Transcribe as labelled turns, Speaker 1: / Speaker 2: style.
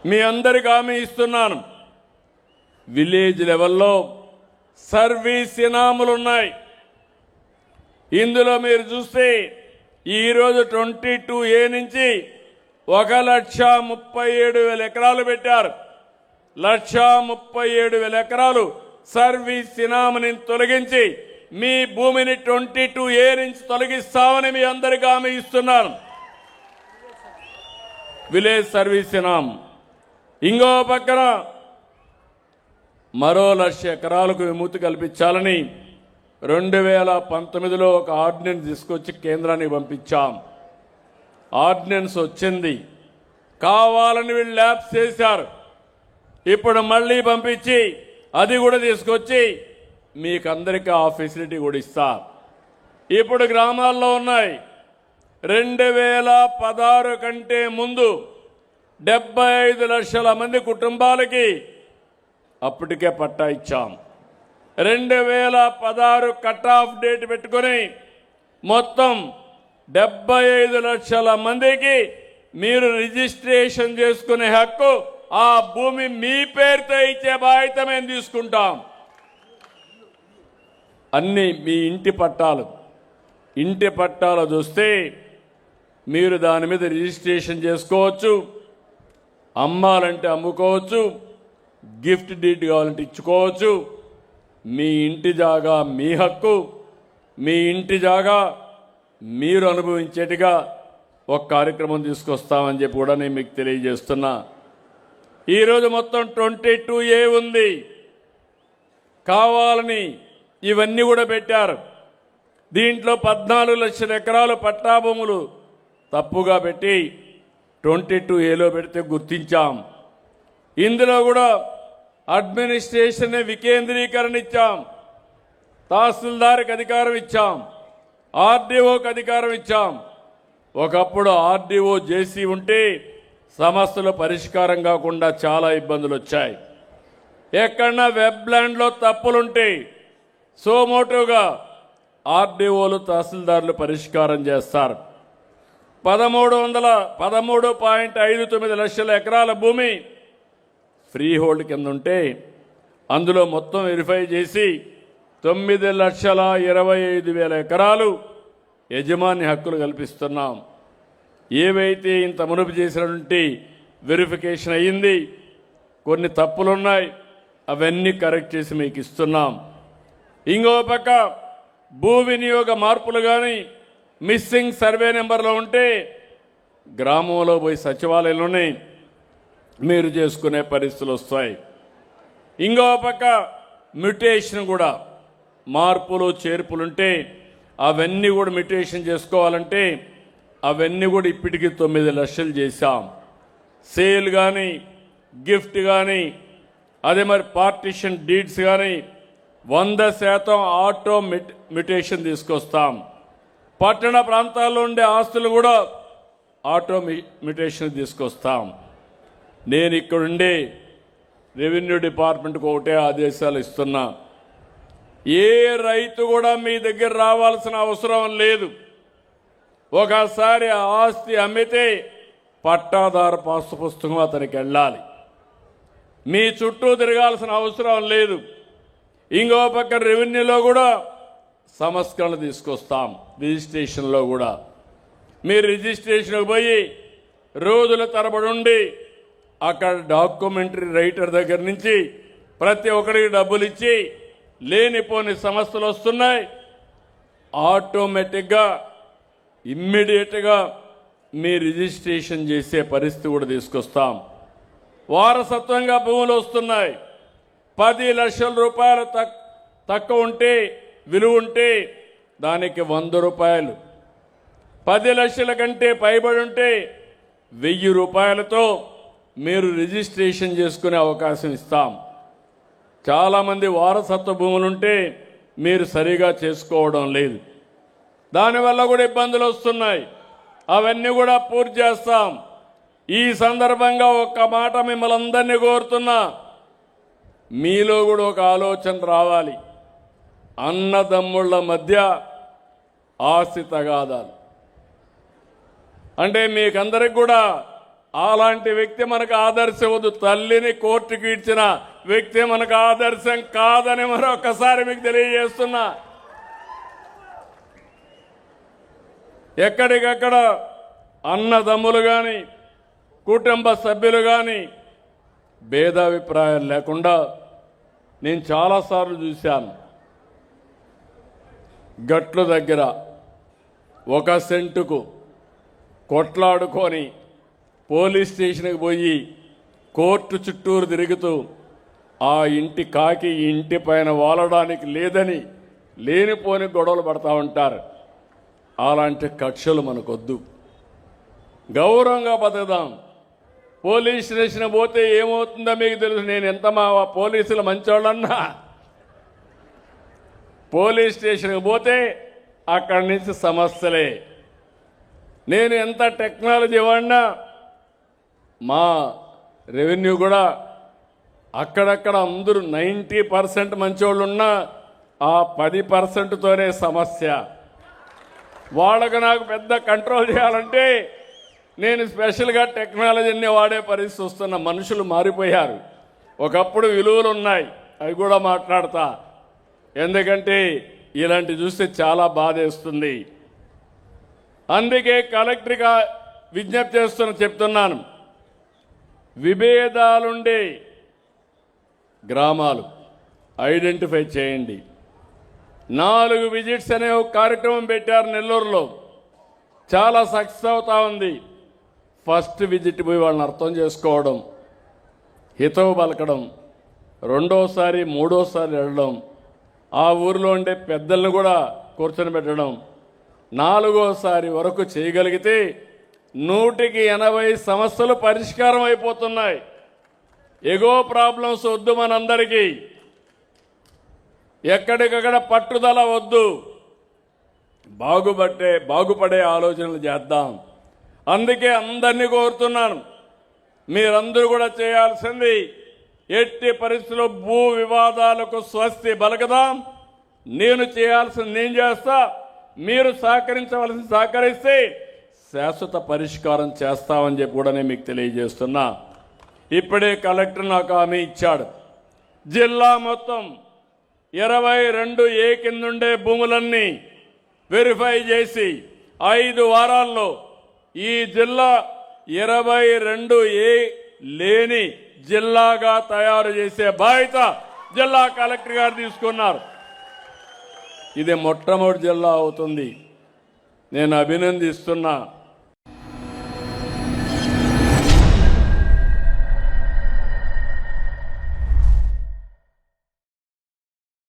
Speaker 1: మీ అందరికి హామీ ఇస్తున్నాను. విలేజ్ లెవెల్లో సర్వీస్ ఇనాములు ఉన్నాయి. ఇందులో మీరు చూస్తే ఈరోజు 22A నుంచి 1,37,000 ఎకరాలు పెట్టారు. 1,37,000 ఎకరాలు సర్వీస్ ఇనాముని తొలగించి మీ భూమిని 22A నుంచి తొలగిస్తామని మీ అందరికీ హామీ ఇస్తున్నాను. విలేజ్ సర్వీస్ ఇనాం. ఇంకో పక్కన మరో 1,00,000 ఎకరాలకు విముక్తి కల్పించాలని 2019లో ఒక ఆర్డినెన్స్ తీసుకొచ్చి కేంద్రానికి పంపించాం. ఆర్డినెన్స్ వచ్చింది, కావాలని వీళ్ళు ల్యాబ్స్ చేశారు. ఇప్పుడు మళ్ళీ పంపించి అది కూడా తీసుకొచ్చి మీకందరికీ ఆ ఫెసిలిటీ కూడా ఇస్తా. ఇప్పుడు గ్రామాల్లో ఉన్నాయి. 2016 కంటే ముందు 75 లక్షల మంది కుటుంబాలకి అప్పటికే పట్టా ఇచ్చాం. 2016 కట్ ఆఫ్ డేట్ పెట్టుకుని మొత్తం 75 లక్షల మందికి మీరు రిజిస్ట్రేషన్ చేసుకునే హక్కు, ఆ భూమి మీ పేరుతో ఇచ్చే బాధ్యత మేము తీసుకుంటాం. అన్ని మీ ఇంటి పట్టాలు. ఇంటి పట్టాలు చూస్తే మీరు దాని మీద రిజిస్ట్రేషన్ చేసుకోవచ్చు, అమ్మాలంటే అమ్ముకోవచ్చు, గిఫ్ట్ డీడ్ కావాలంటే ఇచ్చుకోవచ్చు. మీ ఇంటి జాగా మీ హక్కు, మీ ఇంటి జాగా మీరు అనుభవించేట్టుగా ఒక కార్యక్రమం తీసుకొస్తామని చెప్పి కూడా నేను మీకు తెలియజేస్తున్నా. ఈరోజు మొత్తం 22A ఉంది. కావాలని ఇవన్నీ కూడా పెట్టారు. దీంట్లో 14 లక్షల ఎకరాలు పట్టా భూములు తప్పుగా పెట్టి 22Aలో పెడితే గుర్తించాం. ఇందులో కూడా అడ్మినిస్ట్రేషన్ వికేంద్రీకరణ ఇచ్చాం. తహసీల్దార్కి అధికారం ఇచ్చాం, ఆర్డీఓకి అధికారం ఇచ్చాం. ఒకప్పుడు ఆర్డీఓ జేసీ ఉంటే సమస్యలు పరిష్కారం కాకుండా చాలా ఇబ్బందులు వచ్చాయి. ఎక్కడన్నా వెబ్ ల్యాండ్లో తప్పులుంటే సోమోటోగా ఆర్డీఓలు తహసీల్దార్లు పరిష్కారం చేస్తారు. 13.59 లక్షల ఎకరాల భూమి ఫ్రీ హోల్డ్ కింద ఉంటే అందులో మొత్తం వెరిఫై చేసి 9,25,000 ఎకరాలు యజమాని హక్కులు కల్పిస్తున్నాం. ఏవైతే ఇంత మునుపు చేసినటువంటి వెరిఫికేషన్ అయ్యింది, కొన్ని తప్పులున్నాయి, అవన్నీ కరెక్ట్ చేసి మీకు ఇస్తున్నాం. ఇంకో పక్క భూ వినియోగ మార్పులు కానీ మిస్సింగ్ సర్వే నెంబర్లో ఉంటే గ్రామంలో పోయి సచివాలయంలోనే మీరు చేసుకునే పరిస్థితులు వస్తాయి. ఇంకో పక్క మ్యుటేషన్ కూడా, మార్పులు చేర్పులుంటే అవన్నీ కూడా మ్యుటేషన్ చేసుకోవాలంటే అవన్నీ కూడా ఇప్పటికీ 9 లక్షలు చేశాం. సేల్ కానీ, గిఫ్ట్ కానీ, అదే మరి పార్టిషన్ డీడ్స్ కానీ 100% ఆటో మ్యుటేషన్ తీసుకొస్తాం. పట్టణ ప్రాంతాల్లో ఉండే ఆస్తులు కూడా ఆటో మ్యుటేషన్ తీసుకొస్తాం. నేను ఇక్కడుండే రెవెన్యూ డిపార్ట్మెంట్కి ఒకటే ఆదేశాలు ఇస్తున్నా. ఏ రైతు కూడా మీ దగ్గర రావాల్సిన అవసరం లేదు. ఒకసారి ఆస్తి అమ్మితే పట్టాదారు పాసు పుస్తకం అతనికి వెళ్ళాలి. మీ చుట్టూ తిరగాల్సిన అవసరం లేదు. ఇంకో పక్క రెవెన్యూలో కూడా సంస్కరణ తీసుకొస్తాం. రిజిస్ట్రేషన్లో కూడా మీరు రిజిస్ట్రేషన్కి పోయి రోజుల తరబడి ఉండి అక్కడ డాక్యుమెంటరీ రైటర్ దగ్గర నుంచి ప్రతి ఒక్కరికి డబ్బులు ఇచ్చి లేనిపోని సమస్యలు వస్తున్నాయి. ఆటోమేటిక్గా ఇమ్మీడియట్గా మీ రిజిస్ట్రేషన్ చేసే పరిస్థితి కూడా తీసుకొస్తాం. వారసత్వంగా భూములు వస్తున్నాయి. 10 లక్షల రూపాయలు తక్కువ ఉంటే, విలువ ఉంటే దానికి 100 రూపాయలు, 10 లక్షల కంటే పైబడి ఉంటే 1000 రూపాయలతో మీరు రిజిస్ట్రేషన్ చేసుకునే అవకాశం ఇస్తాం. చాలామంది వారసత్వ భూములుంటే మీరు సరిగా చేసుకోవడం లేదు, దానివల్ల కూడా ఇబ్బందులు వస్తున్నాయి. అవన్నీ కూడా పూర్తి చేస్తాం. ఈ సందర్భంగా ఒక్క మాట మిమ్మల్ని అందరినీ కోరుతున్నా, మీలో కూడా ఒక ఆలోచన రావాలి. అన్నదమ్ముళ్ళ మధ్య ఆస్తి తగాదాలు అంటే మీకందరికి కూడా అలాంటి వ్యక్తి మనకు ఆదర్శం వద్దు. తల్లిని కోర్టుకు ఇచ్చిన వ్యక్తి మనకు ఆదర్శం కాదని మరొకసారి మీకు తెలియజేస్తున్నా. ఎక్కడికక్కడ అన్నదమ్ములు కానీ కుటుంబ సభ్యులు కానీ భేదాభిప్రాయాలు లేకుండా నేను చాలాసార్లు చూశాను. గట్ల దగ్గర 1 సెంటుకు కొట్లాడుకొని పోలీస్ స్టేషన్కి పోయి కోర్టు చుట్టూరు తిరుగుతూ ఆ ఇంటి కాకి ఈ ఇంటి పైన వాలడానికి లేదని లేనిపోని గొడవలు పడతా ఉంటారు. అలాంటి కక్షలు మనకొద్దు. గౌరవంగా బతుకుదాం. పోలీస్ స్టేషన్ పోతే ఏమవుతుందో మీకు తెలుసు. నేను ఎంత మా పోలీసులు మంచోళ్ళన్నా పోలీస్ స్టేషన్కి పోతే అక్కడి నుంచి సమస్యలే. నేను ఎంత టెక్నాలజీ వాడినా మా రెవెన్యూ కూడా అక్కడక్కడ అందరూ 90% మంచోళ్ళు ఉన్నా ఆ 10%తోనే సమస్య. వాళ్ళకు నాకు పెద్ద కంట్రోల్ చేయాలంటే నేను స్పెషల్గా టెక్నాలజీని వాడే పరిస్థితి వస్తున్న. మనుషులు మారిపోయారు. ఒకప్పుడు విలువలు ఉన్నాయి, అవి కూడా మాట్లాడతా. ఎందుకంటే ఇలాంటి చూస్తే చాలా బాధేస్తుంది. అందుకే కలెక్టర్గా విజ్ఞప్తి చెప్తున్నాను. విభేదాలుండే గ్రామాలు ఐడెంటిఫై చేయండి. 4 విజిట్స్ అనే ఒక కార్యక్రమం పెట్టారు నెల్లూరులో. చాలా సక్సెస్ అవుతా ఉంది. ఫస్ట్ విజిట్ పోయి వాళ్ళని అర్థం చేసుకోవడం, హితవు పలకడం, రెండోసారి మూడోసారి వెళ్ళడం, ఆ ఊరిలో ఉండే పెద్దలను కూడా కూర్చొని పెట్టడం, 4వసారి వరకు చేయగలిగితే 180 సమస్యలు పరిష్కారం అయిపోతున్నాయి. ఎగో ప్రాబ్లమ్స్ వద్దు మనందరికీ. ఎక్కడికక్కడ పట్టుదల వద్దు. బాగుపడే ఆలోచనలు చేద్దాం. అందుకే అందరినీ కోరుతున్నాను, మీరందరూ కూడా చేయాల్సింది ఎట్టి పరిస్థితుల్లో భూ వివాదాలకు స్వస్తి పలకదాం. నేను చేయాల్సింది నేను చేస్తా, మీరు సహకరించవలసింది సహకరిస్తే శాశ్వత పరిష్కారం చేస్తామని చెప్పి కూడా నేను మీకు తెలియజేస్తున్నా. ఇప్పుడే కలెక్టర్ నాకు హామీ ఇచ్చాడు. జిల్లా మొత్తం 22A కిందుండే భూములన్నీ వెరిఫై చేసి 5 వారాల్లో ఈ జిల్లా 22A లేని జిల్లాగా తయారు చేసే బాధ్యత జిల్లా కలెక్టర్ గారు తీసుకున్నారు. ఇది మొట్టమొదటి జిల్లా అవుతుంది. నేను అభినందిస్తున్నా.